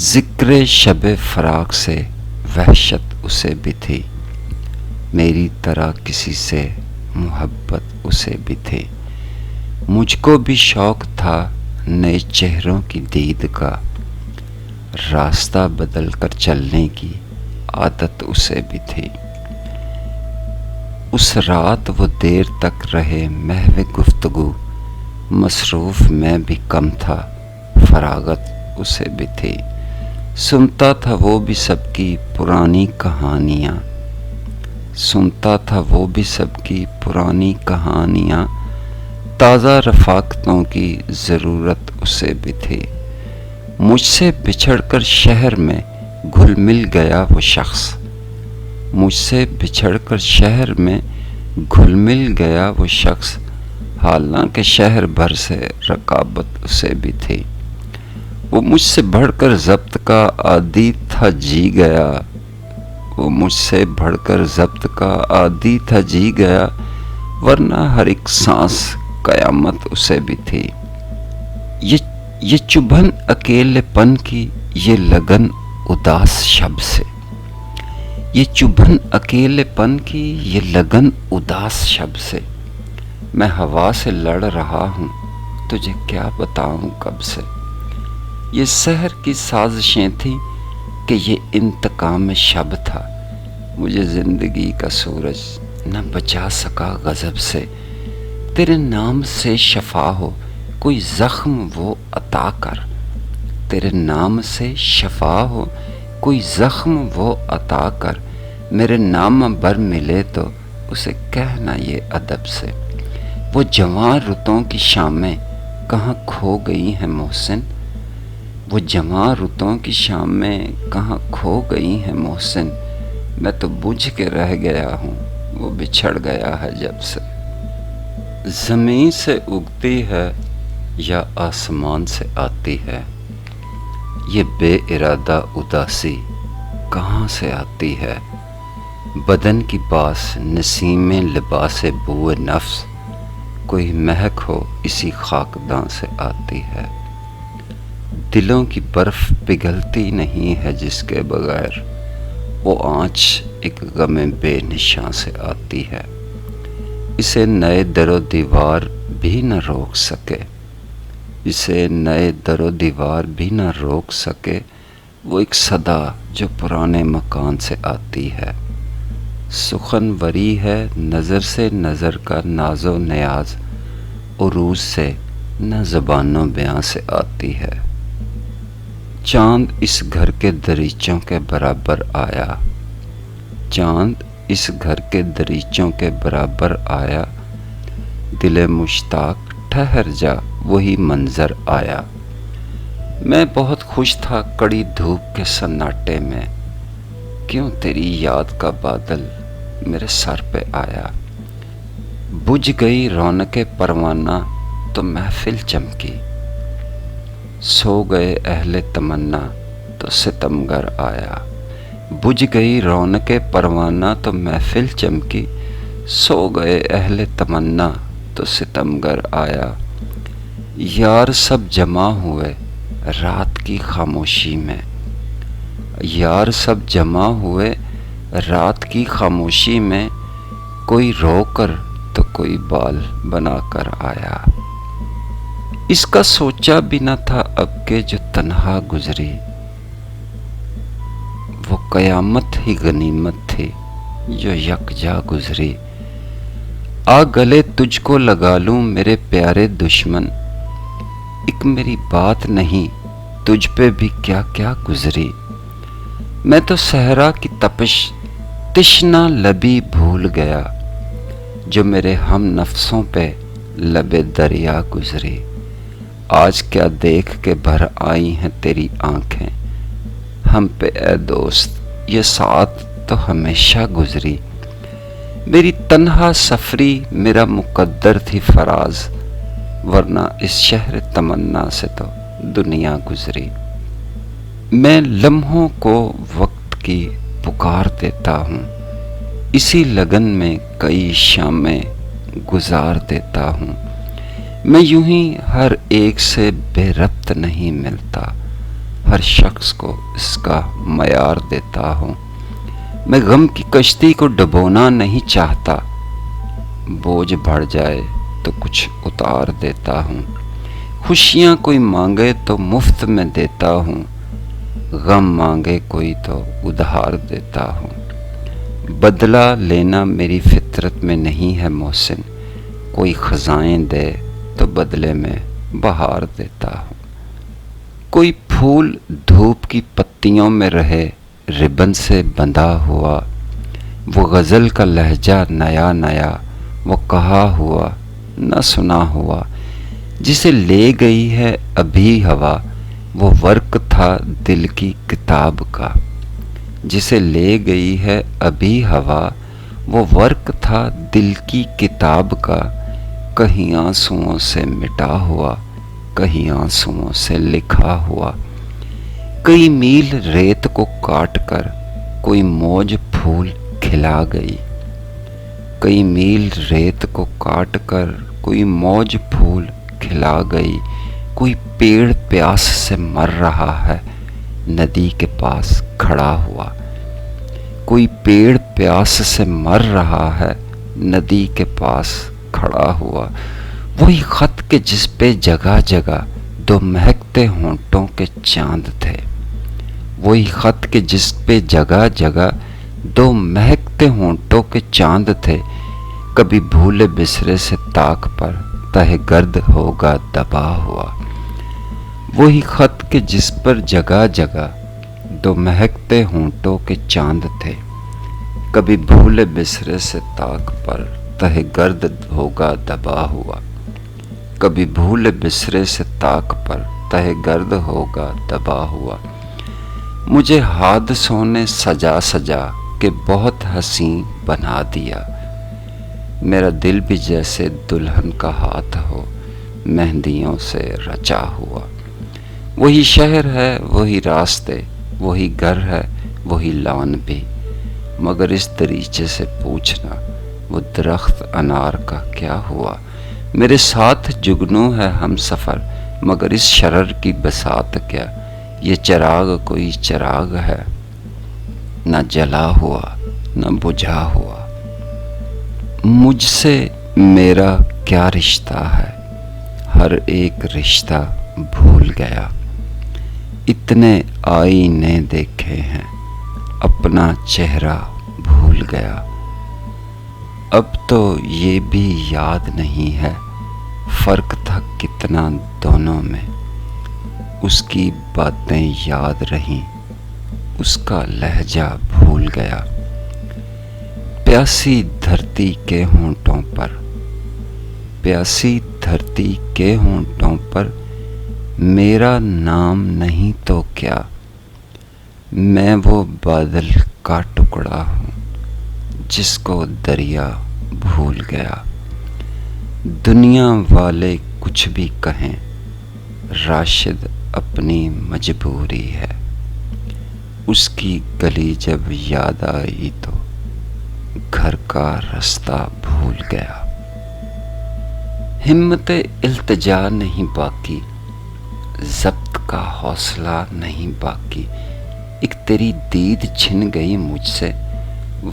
ذکر شب فراق سے وحشت اسے بھی تھی، میری طرح کسی سے محبت اسے بھی تھی۔ مجھ کو بھی شوق تھا نئے چہروں کی دید کا، راستہ بدل کر چلنے کی عادت اسے بھی تھی۔ اس رات وہ دیر تک رہے محو گفتگو، مصروف میں بھی کم تھا، فراغت اسے بھی تھی۔ سنتا تھا وہ بھی سب کی پرانی کہانیاں، سنتا تھا وہ بھی سب کی پرانی کہانیاں، تازہ رفاقتوں کی ضرورت اسے بھی تھی۔ مجھ سے بچھڑ کر شہر میں گھل مل گیا وہ شخص، مجھ سے بچھڑ کر شہر میں گھل مل گیا وہ شخص، حالانکہ شہر بھر سے رقابت اسے بھی تھی۔ وہ مجھ سے بڑھ کر ضبط کا عادی تھا جی گیا، وہ مجھ سے بڑھ کر ضبط کا عادی تھا جی گیا، ورنہ ہر ایک سانس قیامت اسے بھی تھی۔ یہ چبھن اکیلے پن کی یہ لگن اداس شب سے، یہ چبھن اکیلے پن کی یہ لگن اداس شب سے، میں ہوا سے لڑ رہا ہوں تجھے کیا بتاؤں کب سے۔ یہ سحر کی سازشیں تھیں کہ یہ انتقام شب تھا، مجھے زندگی کا سورج نہ بچا سکا غضب سے۔ تیرے نام سے شفا ہو کوئی زخم وہ عطا کر، تیرے نام سے شفا ہو کوئی زخم وہ عطا کر، میرے نام بر ملے تو اسے کہنا یہ ادب سے۔ وہ جوان رتوں کی شامیں کہاں کھو گئی ہیں محسن، وہ جوان رتوں کی شامیں کہاں کھو گئی ہیں محسن، میں تو بجھ کے رہ گیا ہوں وہ بچھڑ گیا ہے جب سے۔ زمین سے اگتی ہے یا آسمان سے آتی ہے، یہ بے ارادہ اداسی کہاں سے آتی ہے۔ بدن کی باس نسیم لباس بوئے نفس، کوئی مہک ہو اسی خاکداں سے آتی ہے۔ دلوں کی برف پگھلتی نہیں ہے جس کے بغیر، وہ آنچ ایک غم بے نشاں سے آتی ہے۔ اسے نئے در و دیوار بھی نہ روک سکے، اسے نئے در و دیوار بھی نہ روک سکے، وہ ایک صدا جو پرانے مکان سے آتی ہے۔ سخن وری ہے نظر سے نظر کا ناز و نیاز، عروج سے نہ زبان و بیاں سے آتی ہے۔ چاند اس گھر کے دریچوں کے برابر آیا، چاند اس گھر کے دریچوں کے برابر آیا، دل مشتاق ٹھہر جا وہی منظر آیا۔ میں بہت خوش تھا کڑی دھوپ کے سناٹے میں، کیوں تیری یاد کا بادل میرے سر پہ آیا۔ بجھ گئی رونق پروانہ تو محفل چمکی، سو گئے اہل تمنا تو ستمگر آیا۔ بجھ گئی رونق پروانہ تو محفل چمکی، سو گئے اہل تمنا تو ستمگر آیا۔ یار سب جمع ہوئے رات کی خاموشی میں، یار سب جمع ہوئے رات کی خاموشی میں، کوئی رو کر تو کوئی بال بنا کر آیا۔ اس کا سوچا بھی نہ تھا اب کہ جو تنہا گزری، وہ قیامت ہی غنیمت تھی جو یکجا گزری۔ آ گلے تجھ کو لگا لوں میرے پیارے دشمن، ایک میری بات نہیں تجھ پہ بھی کیا کیا گزری۔ میں تو صحرا کی تپش تشنہ لبی بھول گیا، جو میرے ہم نفسوں پہ لب دریا گزری۔ آج کیا دیکھ کے بھر آئی ہیں تیری آنکھیں ہم پہ اے دوست، یہ ساعت تو ہمیشہ گزری۔ میری تنہا سفری میرا مقدر تھی فراز، ورنہ اس شہر تمنا سے تو دنیا گزری۔ میں لمحوں کو وقت کی پکار دیتا ہوں، اسی لگن میں کئی شامیں گزار دیتا ہوں۔ میں یوں ہی ہر ایک سے بے ربط نہیں ملتا، ہر شخص کو اس کا معیار دیتا ہوں۔ میں غم کی کشتی کو ڈبونا نہیں چاہتا، بوجھ بڑھ جائے تو کچھ اتار دیتا ہوں۔ خوشیاں کوئی مانگے تو مفت میں دیتا ہوں، غم مانگے کوئی تو ادھار دیتا ہوں۔ بدلہ لینا میری فطرت میں نہیں ہے محسن، کوئی خزائیں دے تو بدلے میں بہار دیتا ہوں۔ کوئی پھول دھوپ کی پتیوں میں رہے ربن سے بندھا ہوا، وہ غزل کا لہجہ نیا نیا، وہ کہا ہوا نہ سنا ہوا۔ جسے لے گئی ہے ابھی ہوا، وہ ورق تھا دل کی کتاب کا۔ جسے لے گئی ہے ابھی ہوا، وہ ورق تھا دل کی کتاب کا۔ کہیں آنسوؤں سے مٹا ہوا، کہیں آنسوؤں سے لکھا ہوا۔ کئی میل ریت کو کاٹ کر کوئی موج پھول کھلا گئی، کئی میل ریت کو کاٹ کر کوئی موج پھول کھلا گئی۔ کوئی پیڑ پیاس سے مر رہا ہے ندی کے پاس کھڑا ہوا، کوئی پیڑ پیاس سے مر رہا ہے ندی کے پاس کھڑا ہوا۔ وہی خط کے جس پہ جگہ جگہ دو مہکتے ہونٹوں کے چاند تھے، وہی خط کے جس پہ جگہ جگہ دو مہکتے ہونٹوں کے چاند تھے۔ کبھی بھولے بسرے سے طاق پر تہ گرد ہوگا دبا ہوا، وہی خط کے جس پر جگہ جگہ دو مہکتے ہونٹوں کے چاند تھے۔ کبھی بھولے بسرے سے طاق پر تہ گرد ہوگا دبا ہوا، کبھی بھولے بسرے سے طاق پر تہ گرد ہوگا دبا ہوا۔ مجھے حادثوں نے سجا سجا کے بہت حسین بنا دیا، میرا دل بھی جیسے دلہن کا ہاتھ ہو مہندیوں سے رچا ہوا۔ وہی شہر ہے وہی راستے، وہی گھر ہے وہی لان بھی، مگر اس دریچے سے پوچھنا وہ درخت انار کا کیا ہوا۔ میرے ساتھ جگنو ہے ہم سفر، مگر اس شرر کی بساط کیا۔ یہ چراغ کوئی چراغ ہے، نہ جلا ہوا نہ بجھا ہوا۔ مجھ سے میرا کیا رشتہ ہے، ہر ایک رشتہ بھول گیا۔ اتنے آئینے دیکھے ہیں، اپنا چہرہ بھول گیا۔ اب تو یہ بھی یاد نہیں ہے فرق تھا کتنا دونوں میں، اس کی باتیں یاد رہیں، اس کا لہجہ بھول گیا۔ پیاسی دھرتی کے ہونٹوں پر، پیاسی دھرتی کے ہونٹوں پر میرا نام نہیں تو کیا، میں وہ بادل کا ٹکڑا ہوں جس کو دریا بھول گیا۔ دنیا والے کچھ بھی کہیں، راشد اپنی مجبوری ہے، اس کی گلی جب یاد آئی تو گھر کا رستہ بھول گیا۔ ہمت التجا نہیں باقی، ضبط کا حوصلہ نہیں باقی۔ ایک تیری دید چھن گئی مجھ سے،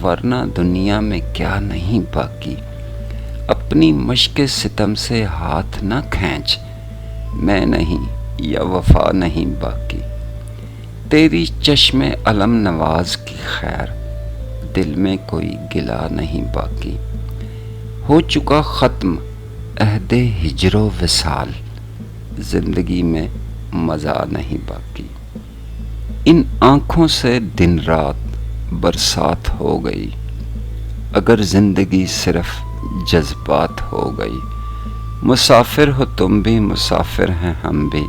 ورنہ دنیا میں کیا نہیں باقی۔ اپنی مشق ستم سے ہاتھ نہ کھینچ، میں نہیں یا وفا نہیں باقی۔ تیری چشم علم نواز کی خیر، دل میں کوئی گلہ نہیں باقی۔ ہو چکا ختم عہد ہجر و وصال، زندگی میں مزہ نہیں باقی۔ ان آنکھوں سے دن رات برسات ہو گئی، اگر زندگی صرف جذبات ہو گئی۔ مسافر ہو تم بھی مسافر ہیں ہم بھی،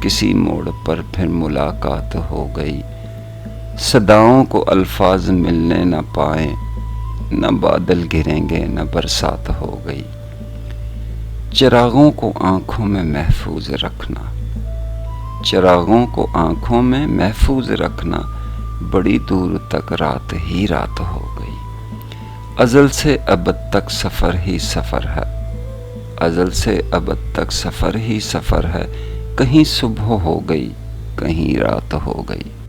کسی موڑ پر پھر ملاقات ہو گئی۔ صداؤں کو الفاظ ملنے نہ پائیں، نہ بادل گریں گے نہ برسات ہو گئی۔ چراغوں کو آنکھوں میں محفوظ رکھنا، چراغوں کو آنکھوں میں محفوظ رکھنا، بڑی دور تک رات ہی رات ہو گئی۔ ازل سے ابد تک سفر ہی سفر ہے، ازل سے ابد تک سفر ہی سفر ہے۔ کہیں صبح ہو گئی کہیں رات ہو گئی.